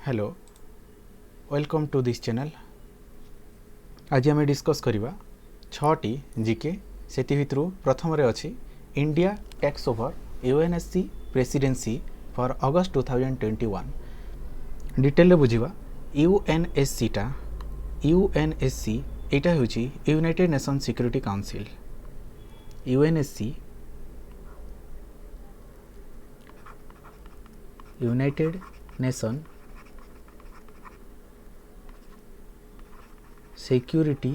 Hello welcome to this channel. आज आम discuss करवा 6टी जीके से भितर प्रथम अच्छी India takes over UNSC presidency for August 2021। Detail बुझा यूएनएससी यहाँ हूँ United Nation security Council. UNSC United Nation security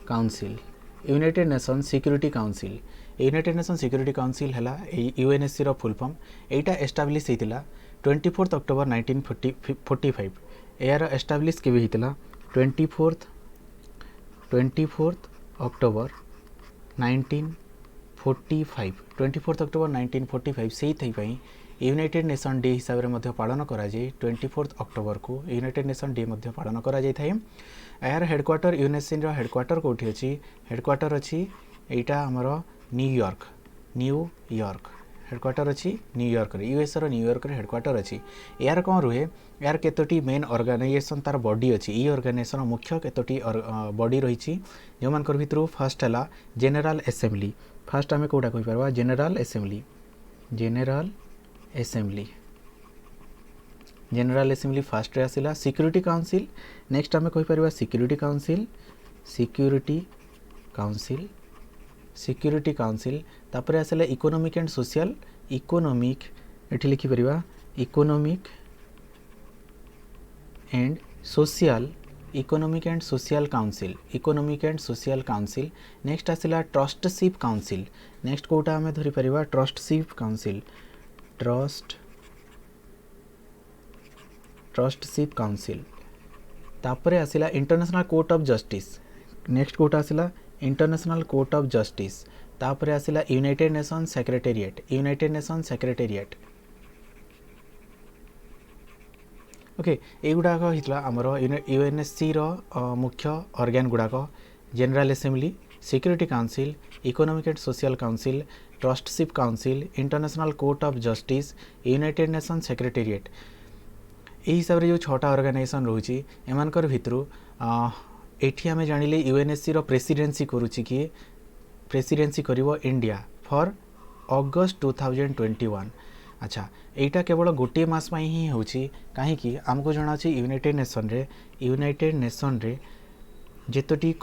Council. United Nation security Council United Nation security Council है यूएनएससी रो फुल फॉर्म। एटा एस्टाब्लिश होता 24 अक्टोबर 1945। यार establish के होता 24 अक्टोबर 1945। 24 अक्टोबर 1945 से यूनाइटेड नेशन डे हिसाब से पालन कराए। 24 अक्टोबर को यूनाइटेड नेशन डे पालन कराए। यार हेडक्वार्टर यूएनएससी हेडक्वार्टर कौटी अच्छी? हेडक्वार्टर अच्छी यहाँ आमर न्यूयॉर्क हेडक्वार्टर अच्छी न्यूयॉर्क यूएस न्यूयॉर्क हेडक्वार्टर अच्छी। यार कौन रुहे? यार केतोटी मेन ऑर्गेनाइजेशन तार बॉडी अच्छी। ये ऑर्गेनाइजेशन मुख्य केतोटी बॉडी रही जो मान भितर फर्स्ट है जनरल असेंबली। फर्स्ट आम कौटा कही पार general assembly. General assembly first रे आसिला। सिक्योरिटी काउंसिल नेक्स्ट आम कही पार सिक्योरिटी काउंसिल तापर आसिला इकोनॉमिक एंड सोशल एठी लिखि परिबा economic and social council. Next आसिला ट्रस्टशिप काउंसिल। नेक्स्ट कोटा आम धरि परिबा ट्रस्टशिप काउंसिल तापरे आसिला international court of justice. Next कोटा आसिला इंटरनेशनल कोर्ट ऑफ जस्टिस तापरे आसिला यूनाइटेड नेशन सेक्रेटेरिएट। ओके एगुड़ाक होता आमर यूएनएससी रो मुख्य ऑर्गेन गुड़ाक general assembly, security council, economic and social council, trusteeship council, international court of justice, United Nation secretariat. यही हिसाब से जो 6टा ऑर्गेनाइजेशन रोची एमानकर भितर एठी आमे जानिले यूएनएससी रो प्रेसिडेंसी करूची कि प्रेसिडेंसी करिवो इंडिया फॉर अगस्ट 2021। अच्छा एटा केवल गोटे मास पाई ही होची काहेकि आमको जना अछि यूनाइटेड नेशन रे जेतोटी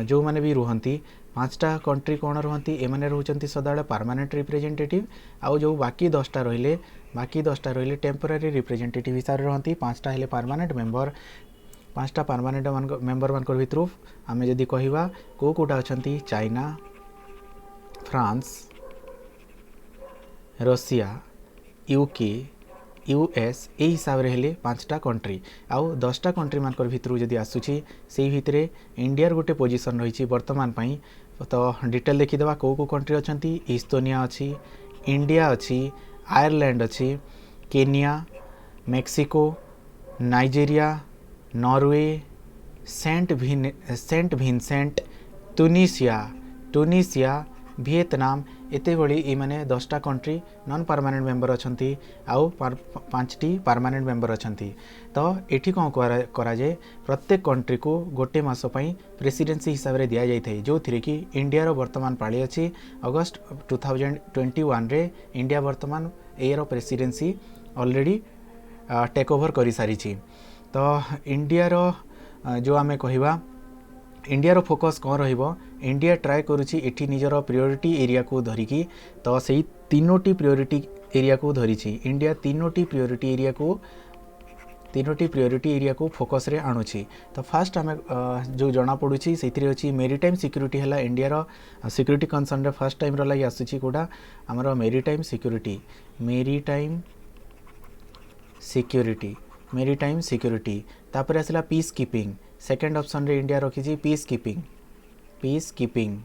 जो माने भी रुहंती 5टा कंट्री कौन रुहंती एमाने रहउचंती सदाळे परमानेंट रिप्रेजेंटेटिव। आउ जो बाकी 10टा रहिले टेम्पोरारी रिप्रेजेंटेटिव हिसाब से रहंती। 5टा हेले परमानेंट मेंबर। 5टा परमानेंट मेंबर मान भितर आम जदि कहवा को कोटा अच्छा China, France, Russia, UK, US यही हिसाब से हेले 5टा कंट्री। आउ 10टा कंट्री मान भितर जदि आसूची से भितर इंडियार गोटे पोजीशन रही वर्तमान पाई। तो डिटेल देखीदेवा को कंट्री अच्छा इस्तोनिया अच्छी, इंडिया अच्छी, आयरलैंड अच्छी, Kenya, Mexico, Nigeria, Norway, Saint Vincent, Tunisia, Vietnam एते बड़ी ये माने 10टा कंट्री नॉन परमानेंट मेंबर अच्छी आउ 5टी परमानेंट मेंबर अच्छी। तो एठी कौन करा जाए प्रत्येक कंट्री को गोटे मास पई प्रेसिडेंसी हिसाब से दि जाए जो थी कि इंडिया वर्तमान पाली अच्छी अगस्ट 2021 रे इंडिया वर्तमान एयर प्रेसिडेंसी ऑलरेडी टेक ओवर कर सारी। तो इंडिया जो आमे कहिबा इंडिया फोकस कौन रहिबो? इंडिया ट्राए करुची एठी निजर प्रायोरिटी एरिया को धरिकी। तो सही 3टी प्रायोरिटी एरिया को धरिची इंडिया। 3टी प्रायोरिटी एरिया को फोकस रे आणुची। तो फास्ट आमे जो जना पड़ुची सेथिरे अछि मेरीटाइम सिक्योरिटी हला इंडिया रो सिक्योरिटी कंसर्न रे फर्स्ट टाइम रो लागि आसुची कोडा हमरो मेरीटाइम सिक्योरिटी तापर आसला पीस कीपिंग। सेकेंड ऑप्शन रे इंडिया रखी पीस कीपिंग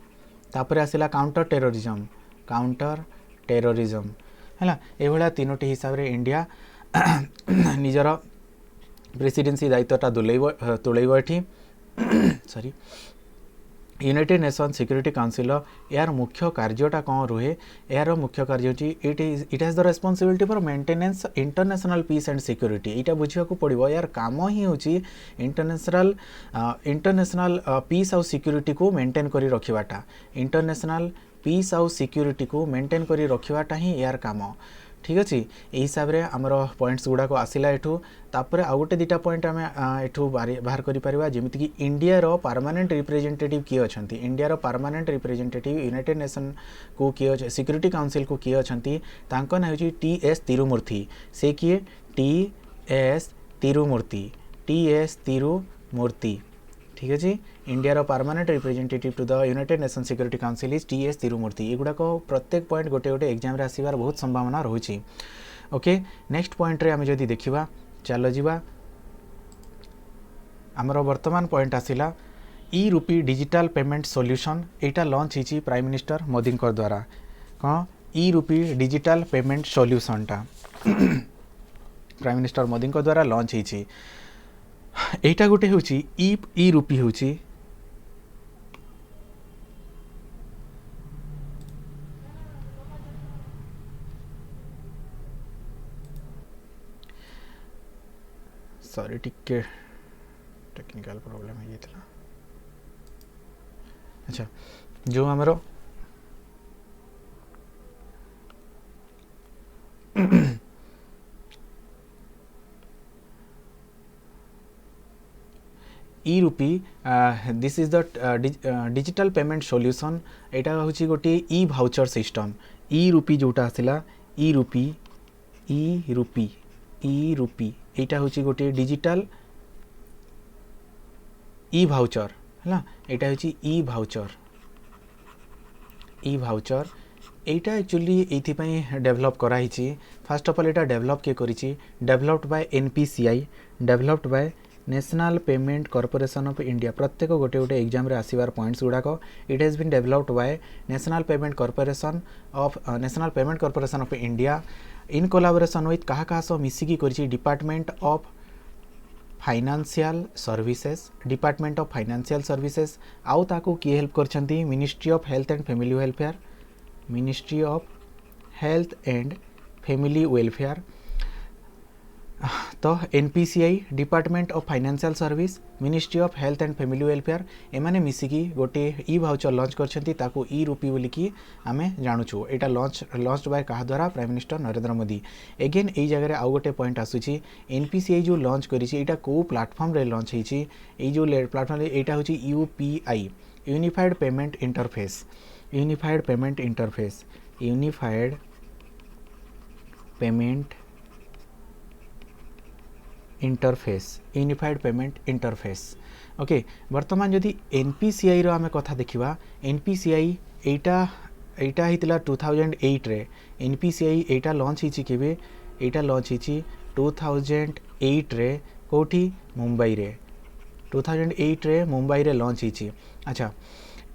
तापर आसला काउंटर टेररिज्म है ये 3टी हिसाब रे इंडिया निजर प्रेसिडेंसी दायित्वटा तुलैब एठी। Sorry United Nation security Council यार मुख्य कार्यटा कौन रुहे यार मुख्य कार्य it has the responsibility for maintenance international peace and security यहाँ बुझा पड़ो यार काम ही हूँ इंटरनेशनल पीस आउ सिक्योरिटी को मेंटेन करी रखिबाटा इंटरनेशनल पीस आउ सिक्योरिटी को मेंटेन करी रखिबाटा ही यार काम ठीक अच्छे यही हिसाब से आमर पॉइंट्स गुड़ाक आसला एठू तापर आउ गोटे दुटा पॉइंट आम एठू बाहर करिपरिबा जेमिति कि इंडिया रो परमानेंट रिप्रेजेंटेटिव किए अछंती इंडिया रो परमानेंट रिप्रेजेंटेटिव यूनाइटेड नेशन को किए सिक्योरिटी काउंसिल को किए अछंती तांको ना होची टी.एस. तिरुमूर्ति से किए टी.एस. तिरुमूर्ति ठीक अच्छे इंडिया रो permanent representative to the United Nation security council is T S. Tirumurti एगुड़ाक प्रत्येक पॉइंट गोटे गोटे एग्जाम रे आसीबार बहुत संभावना रही ओके नेक्स्ट पॉइंट रे आम जदि देखिबा चलो जीवा आमर वर्तमान पॉइंट आसिला ई रूपी डिजिटल पेमेंट सॉल्यूशन एटा लॉन्च होची प्राइम मिनिस्टर मोदी द्वारा कौन ई रूपी डिजिटल पेमेंट सॉल्यूशन टा प्राइम मिनिस्टर मोदी द्वारा लॉन्च होची एटा गोटे होची ई रूपी होची सॉरी टिके टेक्निकल प्रॉब्लम है अच्छा जो आमर ई रूपी this is the digital payment solution एटा होची गोटे ई भाउचर सिस्टम ई रूपी जोटा आसिला ई रूपी एटा होची गोटे डिजिटल ई भाउचर है एटा होची ई भाउचर एटा एक्चुअली एथिपाई डेवलप कराई फास्ट ऑफ ऑल एटा डेवलप के करिछि developed by NPCI developed by national payment corporation of India प्रत्येक गोटे गोटे एग्जाम रे आसीबार पॉइंट्स गुड़ाक it has been developed by national payment corporation of India in collaboration with कहा सह मिसिकी करिछि डिपार्टमेंट ऑफ फाइनेंशियल सर्विसेज आउ ताको किए हेल्प करछंती ministry of health and family welfare तो NPCI department of financial service ministry of health and family welfare एमाने मिसिकी गोटे ई भाउचर लॉन्च करछंती ताको ई रूपी बोलिकी आमे जानुछु एटा लॉन्च बाय कहा द्वारा prime minister Narendra Modi again एई जगह आउ गोटे पॉइंट आसुची एनपीसीआई जो लॉन्च करिछि एटा को प्लेटफॉर्म रे लॉन्च होईछि एई जो प्लेटफॉर्म एटा होची UPI unified payment interface unified payment interface okay वर्तमान जदि एनपीसीआई रो आमे कथा देखिबा एनपीसीआई एटा हितला 2008 रे एनपीसीआई एटा लॉन्च हिची केबे एटा लॉन्च हिची 2008 रे कोठी मुंबई रे 2008 रे मुंबई रे लॉन्च हिची अच्छा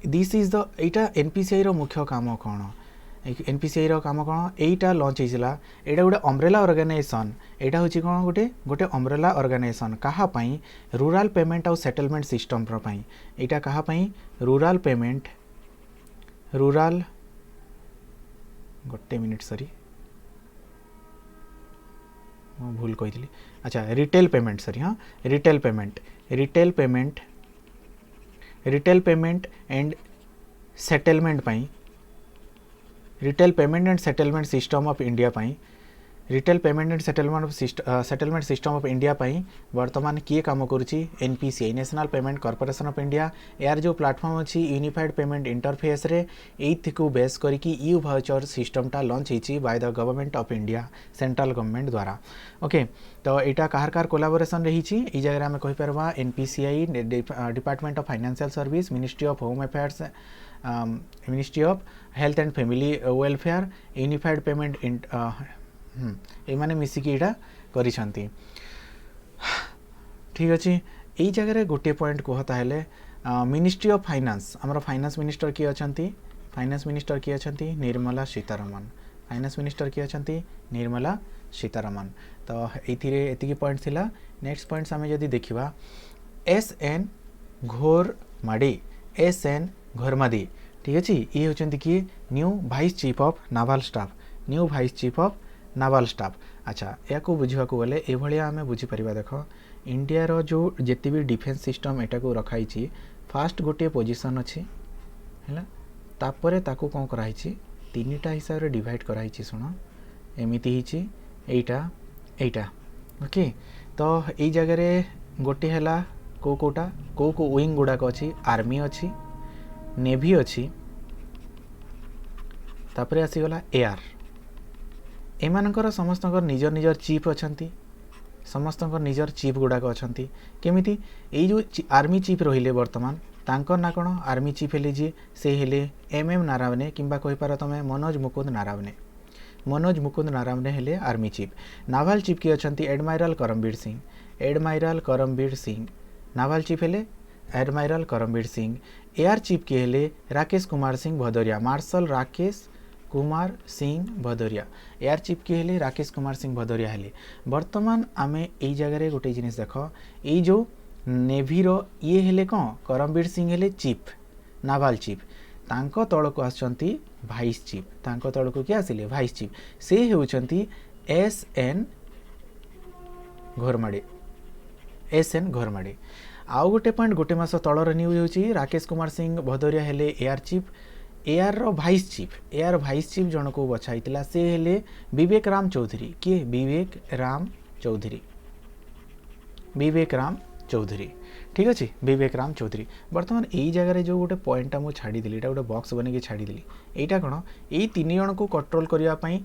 this is the Etah NPCI रो मुख्य काम कोन एनपीसीआई रो काम कोन एटा लॉन्च हिसला एटा गोटे अम्ब्रेला ऑर्गेनाइजेशन एटा होची कोन गोटे अम्ब्रेला ऑर्गेनाइजेशन कहा पई रूरल पेमेंट और सेटलमेंट सिस्टम रो पई एटा कहा पई रूरल गोटे मिनिट सॉरी भूल कही अच्छा रिटेल पेमेंट सॉरी हाँ रिटेल पेमेंट एंड सेटलमेंट पई retail payment and settlement system of India पई retail payment and settlement system of India पई वर्तमान किए काम करुची NPCI national payment corporation of India यार जो प्लेटफॉर्म अच्छी यूनिफाइड पेमेंट इंटरफेस रे एथि को बेस करके यू भाउचर सिस्टम टा लॉन्च होईची by the government of India central government द्वारा ओके तो यहाँ कार कोलाबोरेशन रही ई जगह आम कहीपर NPCI department of financial service ministry of home affairs ministry of health and family welfare unified payment एमाने मिसिकी एटा करिसंती ठीक अच्छे यही जगह गोटे पॉइंट कहता है मिनिस्ट्री ऑफ फाइनेंस आमर फाइनेंस मिनिस्टर किए अछंती निर्मला सीतारमन तो ये पॉइंट थिला नेक्स्ट पॉइंट्स आम जदि देखिबा एस एन घोरमाडी घोरमादी ठीक अच्छे ये होचंती किए new vice chief of naval staff new vice chief of naval staff. अच्छा या बुझा गले ये आम बुझीपर देख इंडिया रो जो जिते भी डिफेन्स सिस्टम एटा को रखाई फास्ट गोटे पोजिशन अच्छी है तापर ताकू कौन कराई तीन टा हिसाब से डिवाइड कराई शुण एमती एटा एटा ओके तो यही जगह गोटे है कोटा को विंग गुड़ाक अच्छी आर्मी अच्छी नेवी अच्छी तापर आसीगला एआर एमानकर समस्त निजर निजर चीफ अच्छी समस्त निजर चीफ गुड़ाक अच्छा केमिति यही जो आर्मी चीफ रहिले वर्तमान तांकर ना कौन आर्मी चीफ हेले जी से हेले एम नारावने किंबा कहि पार तमे मनोज मुकुंद नारावने हेले आर्मी चीफ। नावाल चीफ किए अच्छा admiral Karambir Singh naval chief हेले admiral Karambir Singh. Air chief किए हेले Rakesh Kumar Singh Bhadauria marshal Rakesh Kumar Singh Bhadauria air chief किए हेले राकेश कुमार सिंह भदौरिया हेले। वर्तमान आमे एई जगह गोटे जिनिस देख ये जो नेवी रो ये हेले कौन करमबीर सिंह हेले चीफ नावाल चीफ तांको तल को आसचंती भाइस चीफ तांको तल को किए आसिले भाइस चीफ से हेउचंती एसएन घोरमाड़े। आउ गोटे पॉइंट गोटे मास तलर न्यूज होची राकेश कुमार सिंह भदौरिया हेले एआर चीफ एआर रो भाइस चीफ जन को बछाई से हेले विवेक राम चौधरी किए विवेक राम चौधरी ठीक अच्छे विवेक राम चौधरी। बर्तमान यही जगह जो गोटे पॉइंटा मुझे छाड़ीदेली गोटे बॉक्स बन छाड़ीदेली यहाँ कौन यही तीन जन को कंट्रोल करने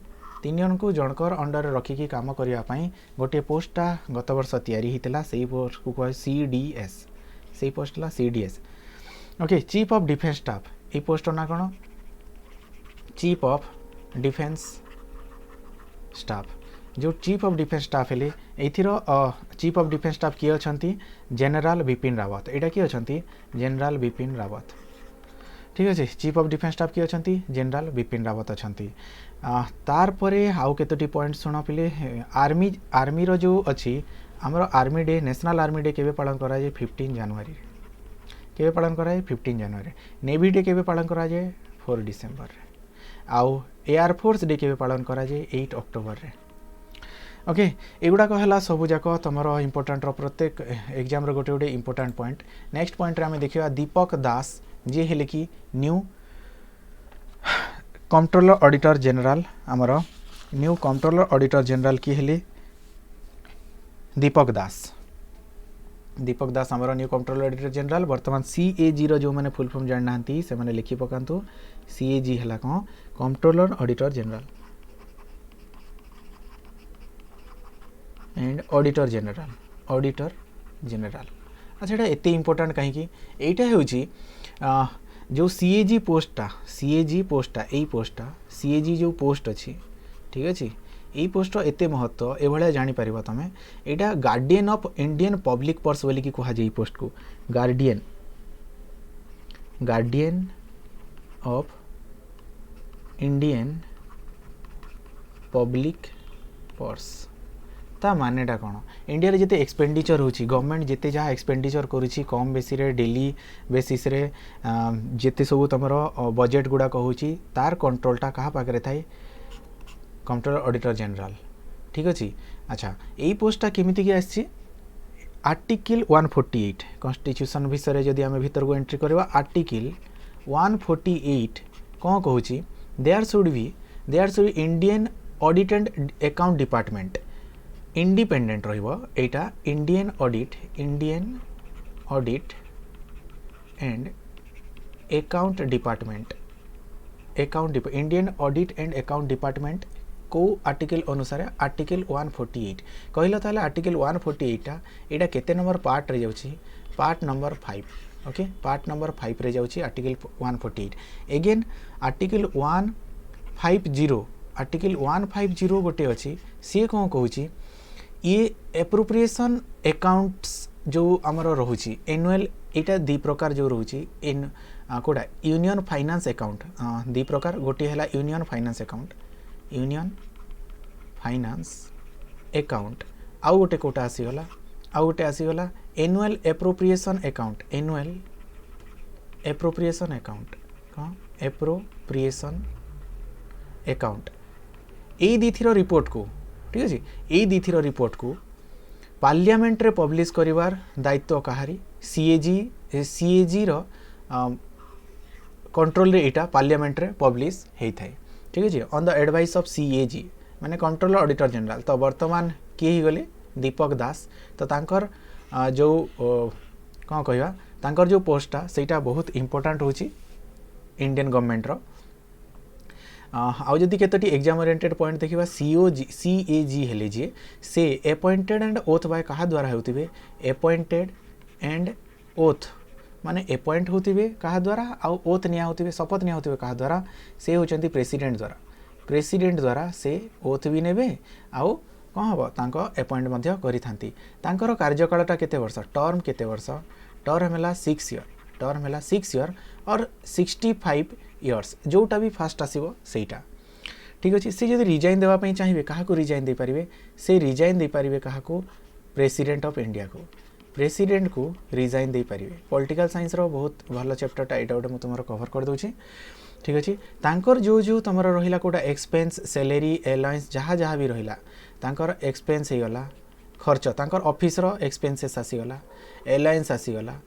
तीन जन को जनकर अंडर रखिकी काम करने गोटे पोस्टा गत वर्ष तैयारी होता से पोस्ट को कह CDS से पोस्ट है CDS okay. Chief of defence staff ये पोस्ट ना कौन चीफ ऑफ डिफेन्स स्टाफ जो चीफ ऑफ डिफेन्स स्टाफ हेले एथिर चीफ ऑफ डिफेन्स स्टाफ किए अच्छा जनरल बिपिन रावत यहाँ किए अच्छा जनरल बिपिन रावत ठीक अच्छे चीफ ऑफ डिफेन्स स्टाफ किए अच्छा जनरल बिपिन रावत अच्छा। तार परे आउ केतोटी पॉइंट शुण पिले आर्मी रो जो अच्छी आमर army day national army day केबे पालन करा जाए 15 जनवरी केबे पालन करा जाए 15 जनवरी। नेवी डे केबे पालन करा जाए 4 डिसेम्बर आउ एयरफोर्स डे केबे पालन करा जाए 8 अक्टोबर रे ओके। एगुड़ाक है सबूक तुम इम्पोर्टाट प्रत्येक एग्जाम गोटे गोटे इम्पोर्टाट पॉइंट। नेक्स्ट पॉइंट रे आम देखा दीपक दास जी हेले कि न्यू कंट्रोलर ऑडिटर जनरल आमर न्यू कंट्रोलर ऑडिटर जनरल किए हेले दीपक दास आमर न्यू कंट्रोलर ऑडिटर जनरल। वर्तमान CAG रो जो मैंने फुल फॉर्म जानना से मैंने लिखि पकातु CAG है कौन controller auditor general and auditor general अच्छा यहाँ एत इम्पोर्टाट कहीं यहाँ हूँ जो CAG पोस्टा यही पोस्टा CAG जो पोस्ट अच्छी ठीक अच्छे यही पोस्ट एत महत्व ये जापर तुम यहाँ guardian of Indian public purse बोली कहुए पोस्ट को guardian of Indian public purse ता मानेटा कौन इंडिया जिते एक्सपेंडिचर होची गवर्नमेंट जिते जहाँ एक्सपेंडिचर करुच्ची कम बेसी रे डेली बेसिस रे जिते सब तुम बजेट गुड़ाक होची तार कंट्रोलटा क्या पाखे थाए कंट्रोलर ऑडिटर जनरल ठीक अच्छे। अच्छा यही पोस्टा केमिति की आसी आर्टिकल 148 कॉन्स्टिट्यूशन विषय जदि आम भीतर को एंट्री करवा आर्टिकल 148 कौन कहूँ there should be Indian audit and account department independent रहा Indian audit and account department Indian audit and account department को आर्टिकल अनुसार आर्टिकल 148 कहल ताले आर्टिकल 148 यहाँ केते नंबर पार्ट रे जाउछि part number 5 okay part number 5 रे जाउछि आर्टिकल 148 एगेन आर्टिकल 150 गोटे अच्छी सी कौन कहूँ ये एप्रोप्रिएशन अकाउंट्स जो आमर रोची एनुअल यहाँ दी प्रकार जो रोची इन कोड़ा यूनियन फाइनेंस अकाउंट दी प्रकार गोटे है यूनियन फाइनेंस अकाउंट आउ गोटे कोटा आसीगला annual appropriation account appropriation account कौन एप्रोप्रिएशन अकाउंट ए दीथीर रिपोर्ट को ठीक अच्छे ए दीथीर रिपोर्ट को पार्लियामेंट रे पब्लिश करिवार दायित्व कहारी सीएजी रो कंट्रोल रे एटा पार्लियामेंट रे पब्लिश हेई थाए ठीक अच्छे on the advice of CAG माने कंट्रोलर ऑडिटर जनरल तो वर्तमान किए ही गले दीपक दास तो तांकर जो कौन कहवा तांकर जो पोस्टा सेटा बहुत इंपोर्टेंट होची इंडियन गवर्नमेंट रो आउ जदि केतोटी एग्जाम ओरिएंटेड पॉइंट देखिबा सीएजी हेले जे से अपॉइंटेड एंड ओथ बाय कहा द्वारा होतिबे अपॉइंटेड एंड ओथ माने अपॉइंट होतिबे कहा द्वारा आउ ओथ निया होतिबे शपथ निया होतिबे कहा द्वारा से होचंती प्रेसिडेंट द्वारा से ओथ भी नेबे आउ कौन हम तांको अपॉइंट मध्य करिथांती तांकर कार्यकालटा केते वर्ष टर्म केते वर्ष टर्म ହେଲା 6 ईयर और 65 इयर्स जोटा भी फास्ट आसीबो सेटा ठीक अच्छे से जब रिजाइन देवाई चाहिए क्या रिजाइन दे पारे से रिजाइन दे पारे क्या प्रेसिडेंट ऑफ इंडिया को प्रेसिडेंट को रिजाइन दे पारे पॉलिटिकल साइंस रो बहुत भल चैप्टरटा यहाँ गोटे मुझे तुम कवर कर दूची ठीक अच्छे तांकर जो तुम रहा कोटा एक्सपेंस सैलरी एलाउंस जहाँ जहाँ भी रहा तांकर एक्सपेंस हो गला खर्च तांकर ऑफिस रो एक्सपेंसेस आसीगला एलाउंस आसीगला